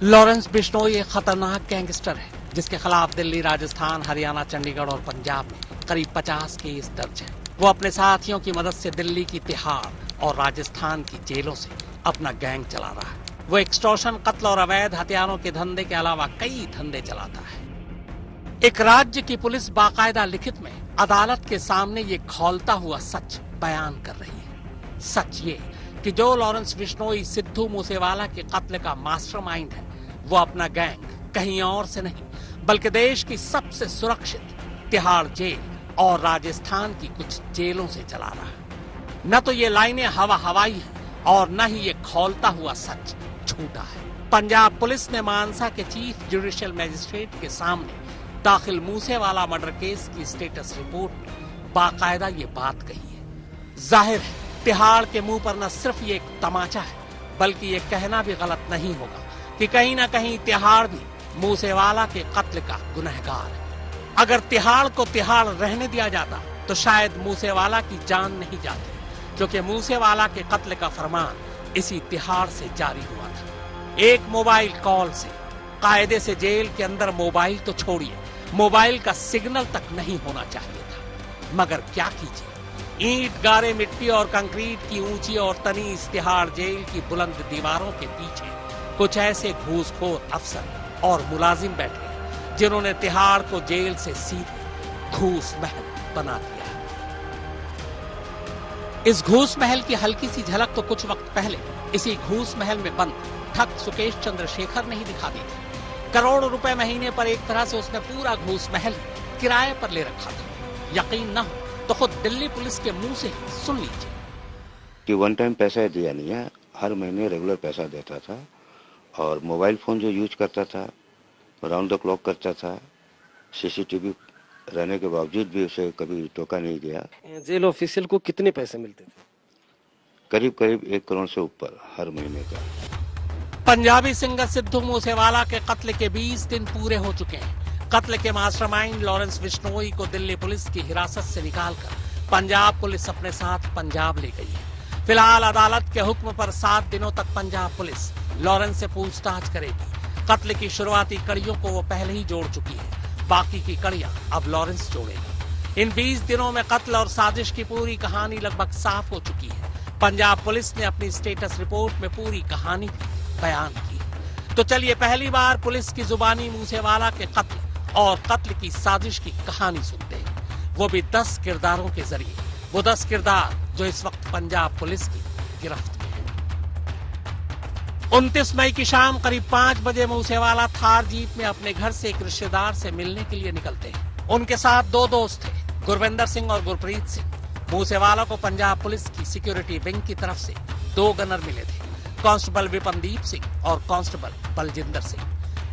Lawrence Bishnoi एक खतरनाक gangster है जिसके खिलाफ दिल्ली, राजस्थान, हरियाणा, चंडीगढ़ और पंजाब में करीब 50 केस दर्ज हैं। वो अपने साथियों की मदद से दिल्ली की तिहाड़ और राजस्थान की जेलों से अपना गैंग चला रहा है। वो एक्सटॉर्शन, कत्ल और अवैध हथियारों के धंधे के अलावा कई धंधे चलाता है। एक राज्य की पुलिस बाकायदा लिखित में अदालत के सामने ये खौलता हुआ सच बयान कर रही है। सच ये कि जो लॉरेंस बिश्नोई सिद्धू मूसेवाला के कत्ल का मास्टरमाइंड है, वो अपना गैंग कहीं और से नहीं बल्कि देश की सबसे सुरक्षित तिहाड़ जेल और राजस्थान की कुछ जेलों से चला रहा है। न तो ये लाइनें हवाई हैं और न ही ये खौलता हुआ सच झूठा है। पंजाब पुलिस ने मानसा के चीफ जुडिशियल मजिस्ट्रेट के सामने दाखिल मूसेवाला मर्डर केस की स्टेटस रिपोर्ट में बाकायदा ये बात कही है। जाहिर है तिहाड़ के मुंह पर न सिर्फ ये एक तमाचा है बल्कि ये कहना भी गलत नहीं होगा कि कहीं ना कहीं तिहाड़ भी मूसेवाला के कत्ल का गुनहगार है। अगर तिहाड़ को तिहाड़ रहने दिया जाता तो शायद मूसेवाला की जान नहीं जाती, क्योंकि मूसेवाला के कत्ल का फरमान इसी तिहाड़ से जारी हुआ था। एक मोबाइल कॉल से कायदे से जेल के अंदर मोबाइल तो छोड़िए, मोबाइल का सिग्नल तक नहीं होना चाहिए था। मगर क्या कीजिए, ईंट, गारे, मिट्टी और कंक्रीट की ऊंची और तनी इस तिहाड़ जेल की बुलंद दीवारों के पीछे कुछ ऐसे घूसखोर अफसर और मुलाजिम बैठे हैं जिन्होंने तिहाड़ को जेल से सीधे घूस महल बना दिया है। इस घूस महल की हल्की सी झलक तो कुछ वक्त पहले इसी घूस महल में बंद ठग सुकेश चंद्रशेखर ने ही दिखा दी थी। करोड़ों रुपए महीने पर एक तरह से उसने पूरा घूस महल किराए पर ले रखा था। यकीन न हो तो खुद दिल्ली पुलिस के मुंह से ही सुन लीजिए कि वन टाइम पैसा दिया नहीं है, हर महीने रेगुलर पैसा देता था और मोबाइल फोन जो यूज करता था राउंड द क्लॉक करता था। सीसीटीवी रहने के बावजूद भी उसे कभी टोका नहीं दिया। जेल ऑफिशियल को कितने पैसे मिलते थे? करीब 1 करोड़ से ऊपर हर महीने का। पंजाबी सिंगर सिद्धू मूसेवाला के कत्ल के 20 दिन पूरे हो चुके हैं। कत्ल के मास्टरमाइंड लॉरेंस बिश्नोई को दिल्ली पुलिस की हिरासत से निकालकर पंजाब पुलिस अपने साथ पंजाब ले गई है। फिलहाल अदालत के हुक्म पर 7 दिनों तक पंजाब पुलिस लॉरेंस से पूछताछ करेगी। कत्ल की शुरुआती कड़ियों को वो पहले ही जोड़ चुकी है, बाकी की कड़ियां अब लॉरेंस जोड़ेगा। इन 20 दिनों में कत्ल और साजिश की पूरी कहानी लगभग साफ हो चुकी है। पंजाब पुलिस ने अपनी स्टेटस रिपोर्ट में पूरी कहानी बयान की। तो चलिए पहली बार पुलिस की जुबानी मूसेवाला के कत्ल और कत्ल की साजिश की कहानी सुनते हैं, वो भी 10 किरदारों के जरिए। वो 10 किरदार जो इस वक्त पंजाब पुलिस की गिरफ्त में है। 29 मई की शाम करीब 5 बजे मूसेवाला थार जीप में अपने घर से एक रिश्तेदार से मिलने के लिए निकलते हैं। उनके साथ 2 दोस्त थे, गुरविंदर सिंह और गुरप्रीत सिंह। मूसेवाला को पंजाब पुलिस की सिक्योरिटी विंग की तरफ से 2 गनर मिले थे, कांस्टेबल विपनदीप सिंह और कांस्टेबल बलजिंदर सिंह।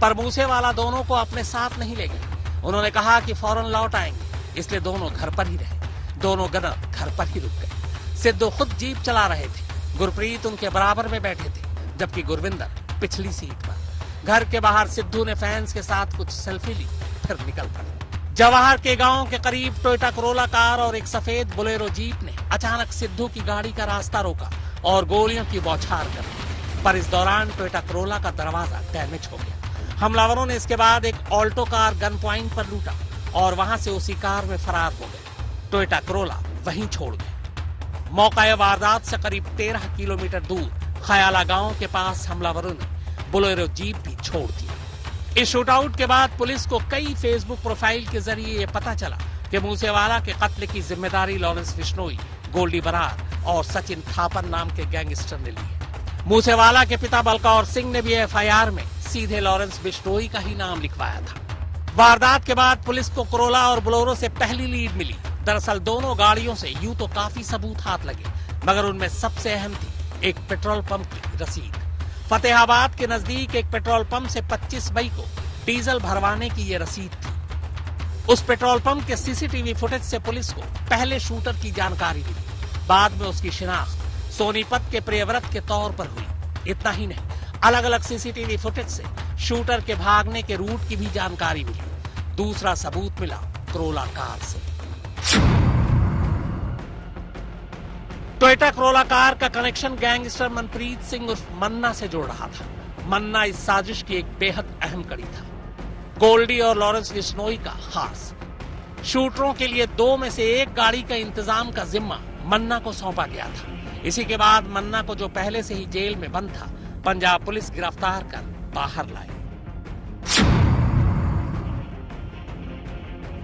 पर मूसेवाला दोनों को अपने साथ नहीं ले गए। उन्होंने कहा कि फौरन लौट आएंगे, इसलिए दोनों घर पर ही रहे। दोनों गनर घर पर ही रुक गए। सिद्धू खुद जीप चला रहे थे, गुरप्रीत उनके बराबर में बैठे थे, जबकि गुरविंदर पिछली सीट पर। घर के बाहर सिद्धू ने फैंस के साथ कुछ सेल्फी ली, फिर निकल पड़े। जवाहर के गांव के करीब टोयोटा करोला कार और एक सफेद बोलेरो जीप ने अचानक सिद्धू की गाड़ी का रास्ता रोका और गोलियों की बौछार कर दी। पर इस दौरान टोयोटा करोला का दरवाजा डैमेज हो गया। हमलावरों ने इसके बाद एक ऑल्टो कार गन पॉइंट पर लूटा और वहां से उसी कार में फरार हो गए। टोयोटा करोला वहीं छोड़ गए। मौका वारदात से करीब 13 किलोमीटर दूर खयाला गांव के पास हमलावरों ने बोलेरो जीप भी छोड़ दी। इस शूटआउट के बाद पुलिस को कई फेसबुक प्रोफाइल के जरिए ये पता चला कि मूसेवाला के कत्ल की जिम्मेदारी लॉरेंस बिश्नोई, गोल्डी बरार और सचिन थापर नाम के गैंगस्टर ने ली है। मूसेवाला के पिता बलकौर सिंह ने भी एफआईआर में सीधे लॉरेंस बिश्नोई का ही नाम लिखवाया था। वारदात के बाद पुलिस को करोला और बोलेरो से पहली लीड मिली। दरअसल दोनों गाड़ियों से यूं तो काफी सबूत हाथ लगे, मगर उनमें सबसे अहम थी एक पेट्रोल पंप की रसीद। फतेहाबाद के नजदीक एक पेट्रोल पंप से 25 मई को डीजल भरवाने की ये रसीद थी। उस पेट्रोल पंप के सीसीटीवी फुटेज से पुलिस को पहले शूटर की जानकारी मिली। बाद में उसकी शिनाख्त सोनीपत के प्रियव्रत के तौर पर हुई। इतना ही नहीं, अलग अलग सीसीटीवी फुटेज से शूटर के भागने के रूट की भी जानकारी मिली। दूसरा सबूत मिला करोला कार से। टोयोटा करोला कार का कनेक्शन गैंगस्टर मनप्रीत सिंह उर्फ मन्ना से जोड़ रहा था। मन्ना इस साजिश की एक बेहद अहम कड़ी था। गोल्डी और लॉरेंस बिश्नोई का खास शूटरों के लिए 2 में से 1 गाड़ी का इंतजाम का जिम्मा मन्ना को सौंपा गया था। इसी के बाद मन्ना को, जो पहले से ही जेल में बंद था, पंजाब पुलिस गिरफ्तार कर बाहर लाई।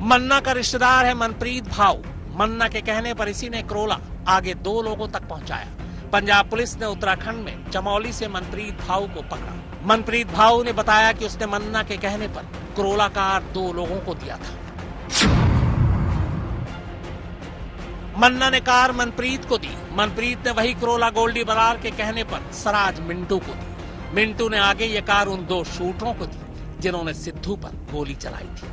मन्ना का रिश्तेदार है मनप्रीत भाऊ। मन्ना के कहने पर इसी ने करोला आगे 2 लोगों तक पहुंचाया। पंजाब पुलिस ने उत्तराखंड में चमौली से मनप्रीत भाऊ को पकड़ा। मनप्रीत भाऊ ने बताया कि उसने मन्ना के कहने पर करोला कार 2 लोगों को दिया था। मन्ना ने कार मनप्रीत को दी। मनप्रीत ने वही करोला गोल्डी बरार के कहने पर सराज मिंटू को दी। मिंटू ने आगे ये कार उन 2 शूटरों को दी जिन्होंने सिद्धू पर गोली चलाई थी।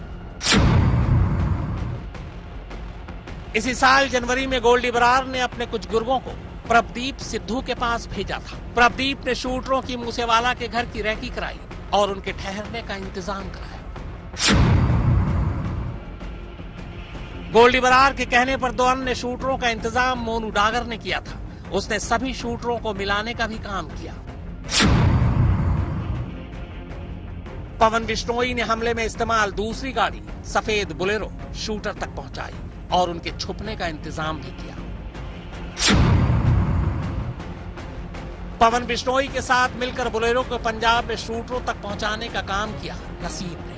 इसी साल जनवरी में गोल्डी बरार ने अपने कुछ गुर्गों को प्रभदीप सिद्धू के पास भेजा था। प्रभदीप ने शूटरों की मूसेवाला के घर की रैकी कराई और उनके ठहरने का इंतजाम कराया। गोल्डी बरार के कहने पर 2 अन्य शूटरों का इंतजाम मोनू डागर ने किया था। उसने सभी शूटरों को मिलाने का भी काम किया। पवन बिश्नोई ने हमले में इस्तेमाल दूसरी गाड़ी सफेद बुलेरो शूटर तक पहुंचाई और उनके छुपने का इंतजाम भी किया। पवन बिश्नोई के साथ मिलकर बुलेरो को पंजाब में शूटरों तक पहुंचाने का काम किया नसीब ने।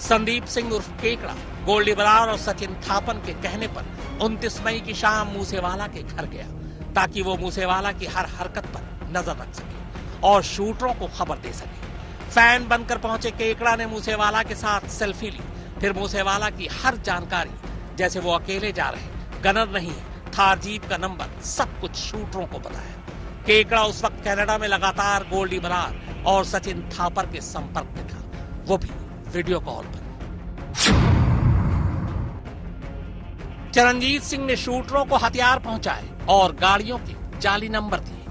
संदीप सिंह उर्फ केकड़ा गोल्डी बरार और सचिन थापन के कहने पर 29 मई की शाम मूसेवाला के घर गया ताकि वो मूसेवाला की हर हरकत पर नजर रख सके और शूटरों को खबर दे सके। फैन बनकर पहुंचे केकड़ा ने मूसेवाला के साथ सेल्फी ली। फिर मूसेवाला की हर जानकारी, जैसे वो अकेले जा रहे, गनर नहीं, थार जीप का नंबर, सब कुछ शूटरों को बताया। केकड़ा उस वक्त कनाडा में लगातार गोल्डी बरार और सचिन थापर के संपर्क में था, वो भी वीडियो कॉल पर। चरणजीत सिंह ने शूटरों को हथियार पहुंचाए और गाड़ियों के जाली नंबर दिए।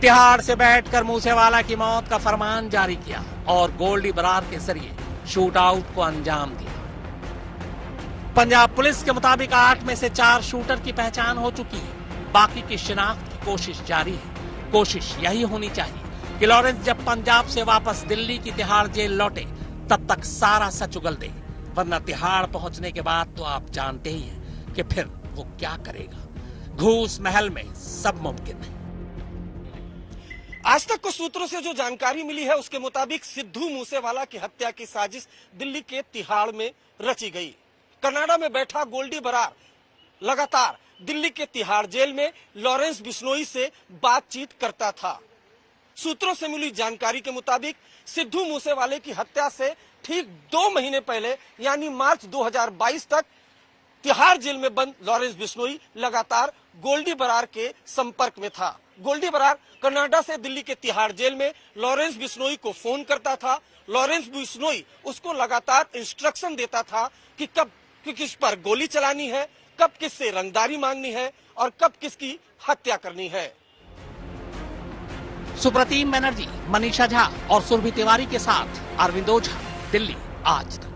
तिहाड़ से बैठकर मूसेवाला की मौत का फरमान जारी किया और गोल्डी बरार के जरिए शूट आउट को अंजाम दिया। पंजाब पुलिस के मुताबिक 8 में से 4 शूटर की पहचान हो चुकी है। बाकी की शिनाख्त की कोशिश जारी है। कोशिश यही होनी चाहिए कि लॉरेंस जब पंजाब से वापस दिल्ली की तिहाड़ जेल लौटे तब तक सारा सच उगल दे, वरना तिहाड़ पहुंचने के बाद तो आप जानते ही हैं कि फिर वो क्या करेगा। घूस महल में सब मुमकिन है। आज तक को सूत्रों से जो जानकारी मिली है उसके मुताबिक सिद्धू मूसेवाला की हत्या की साजिश दिल्ली के तिहाड़ में रची गई। कनाडा में बैठा गोल्डी बरार लगातार दिल्ली के तिहाड़ जेल में लॉरेंस बिश्नोई से बातचीत करता था। सूत्रों से मिली जानकारी के मुताबिक सिद्धू मूसेवाले की हत्या से ठीक 2 महीने पहले यानी मार्च 2022 तक तिहाड़ जेल में बंद लॉरेंस बिश्नोई लगातार गोल्डी बरार के संपर्क में था। गोल्डी बरार कनाडा से दिल्ली के तिहाड़ जेल में लॉरेंस बिश्नोई को फोन करता था। लॉरेंस बिश्नोई उसको लगातार इंस्ट्रक्शन देता था कि कब किस पर गोली चलानी है, कब किससे रंगदारी मांगनी है और कब किसकी हत्या करनी है। सुप्रतीम बनर्जी, मनीषा झा और सुरभि तिवारी के साथ अरविंद ओझा, दिल्ली आज तक।